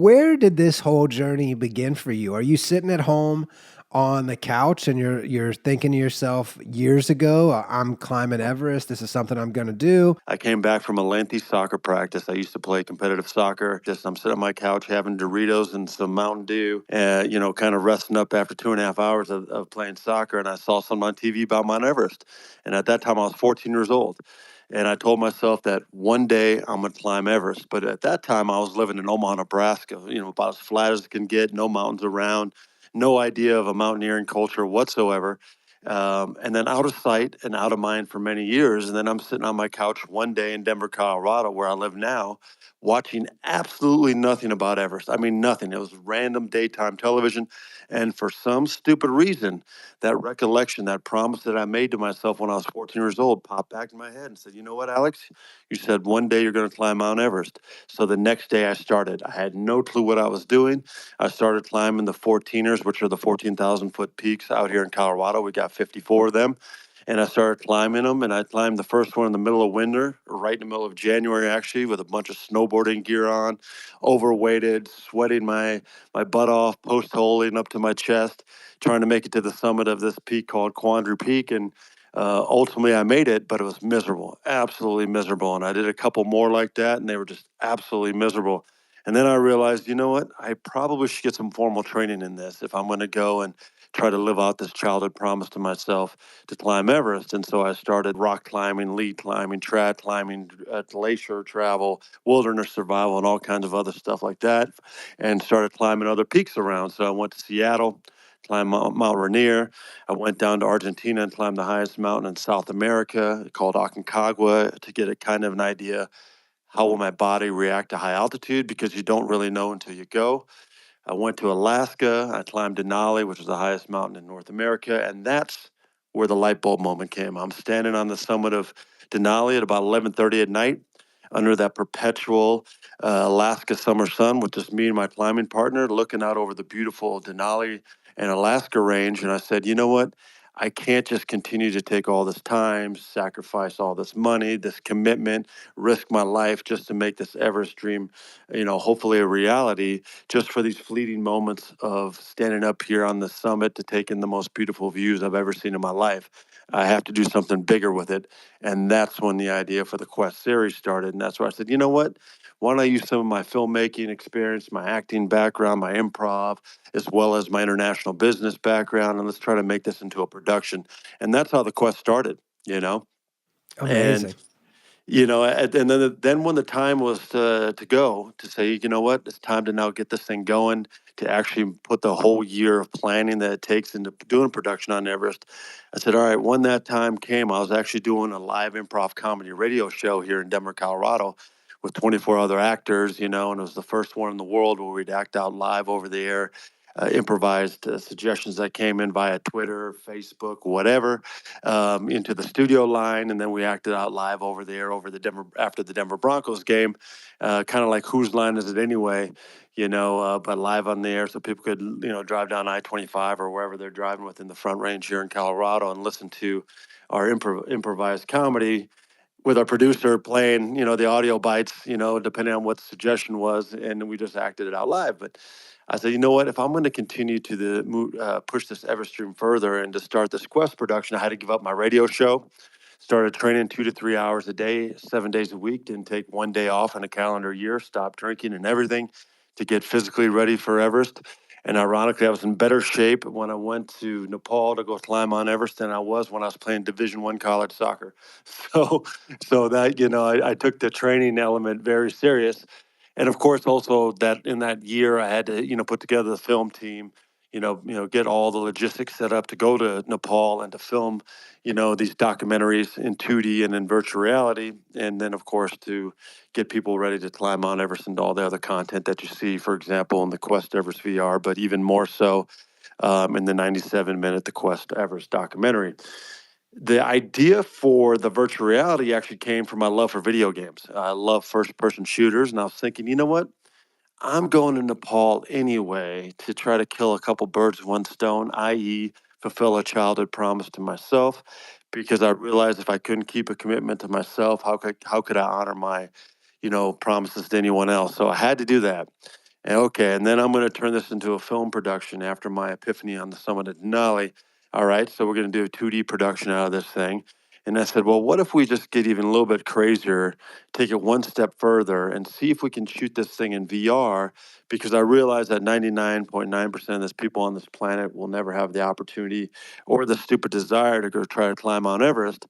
where did this whole journey begin for you? Are you sitting at home on the couch and you're thinking to yourself years ago, I'm climbing Everest. This is something I'm going to do. I came back from a lengthy soccer practice. I used to play competitive soccer. I'm sitting on my couch having Doritos and some Mountain Dew, and kind of resting up after 2.5 hours of playing soccer. And I saw something on TV about Mount Everest. And at that time, I was 14 years old. And I told myself that one day I'm going to climb Everest. But at that time, I was living in Omaha, Nebraska, about as flat as it can get, no mountains around, no idea of a mountaineering culture whatsoever. And then out of sight and out of mind for many years. And then I'm sitting on my couch one day in Denver, Colorado, where I live now, watching absolutely nothing about Everest. I mean, nothing. It was random daytime television. And for some stupid reason, that recollection, that promise that I made to myself when I was 14 years old popped back in my head and said, you know what, Alex? You said one day you're going to climb Mount Everest. So the next day I started. I had no clue what I was doing. I started climbing the 14ers, which are the 14,000 foot peaks out here in Colorado. We got 54 of them. And I started climbing them, and I climbed the first one in the middle of winter, right in the middle of January, actually, with a bunch of snowboarding gear on, overweighted, sweating my butt off, post holing up to my chest, trying to make it to the summit of this peak called Quandary Peak. And ultimately, I made it, but it was miserable, absolutely miserable. And I did a couple more like that, and they were just absolutely miserable. And then I realized, you know what? I probably should get some formal training in this if I'm going to go and try to live out this childhood promise to myself to climb Everest. And so I started rock climbing, lead climbing, trad climbing, glacier travel, wilderness survival, and all kinds of other stuff like that, and started climbing other peaks around. So I went to Seattle, climbed Mount Rainier. I went down to Argentina and climbed the highest mountain in South America called Aconcagua to get a kind of an idea how will my body react to high altitude, because you don't really know until you go. I went to Alaska. I climbed Denali, which is the highest mountain in North America, and that's where the light bulb moment came. I'm standing on the summit of Denali at about 11:30 at night under that perpetual Alaska summer sun with just me and my climbing partner looking out over the beautiful Denali and Alaska range. And I said, you know what? I can't just continue to take all this time, sacrifice all this money, this commitment, risk my life just to make this Everest dream, hopefully a reality, just for these fleeting moments of standing up here on the summit to take in the most beautiful views I've ever seen in my life. I have to do something bigger with it. And that's when the idea for the Quest series started. And that's where I said, you know what? Why don't I use some of my filmmaking experience, my acting background, my improv, as well as my international business background, and let's try to make this into a production. And that's how the Quest started, you know? And Amazing. and then when the time was to go, to say, you know what, it's time to now get this thing going, to actually put the whole year of planning that it takes into doing production on Everest. I said, all right, when that time came, I was actually doing a live improv comedy radio show here in Denver, Colorado, with 24 other actors, and it was the first one in the world where we'd act out live over the air. Improvised suggestions that came in via Twitter, Facebook, whatever, into the studio line, and then we acted out live over there over the Denver after the Denver Broncos game, kind of like whose line is it anyway, but live on the air, so people could drive down I-25 or wherever they're driving within the Front Range here in Colorado and listen to our improvised comedy with our producer playing, the audio bites, depending on what the suggestion was, and we just acted it out live. But I said, you know what? If I'm going to continue to push this Everest Dream further and to start this Quest production, I had to give up my radio show. Started training 2 to 3 hours a day, 7 days a week. Didn't take one day off in a calendar year. Stopped drinking and everything to get physically ready for Everest. And ironically, I was in better shape when I went to Nepal to go climb on Everest than I was when I was playing Division I college soccer. So, so that I took the training element very serious, and of course, also that in that year, I had to put together the film team, get all the logistics set up to go to Nepal and to film, these documentaries in 2D and in virtual reality, and then of course to get people ready to climb Mount Everest and all the other content that you see, for example, in the Quest Everest VR, but even more so in the 97-minute The Quest Everest documentary. The idea for the virtual reality actually came from my love for video games. I love first-person shooters, and I was thinking, you know what? I'm going to Nepal anyway to try to kill a couple birds with one stone, i.e., fulfill a childhood promise to myself, because I realized if I couldn't keep a commitment to myself, how could I honor my, promises to anyone else? So I had to do that. Okay, and then I'm going to turn this into a film production after my epiphany on the summit at Denali. All right, so we're going to do a 2D production out of this thing. And I said, well, what if we just get even a little bit crazier, take it one step further, and see if we can shoot this thing in VR? Because I realize that 99.9% of this people on this planet will never have the opportunity or the stupid desire to go try to climb Mount Everest.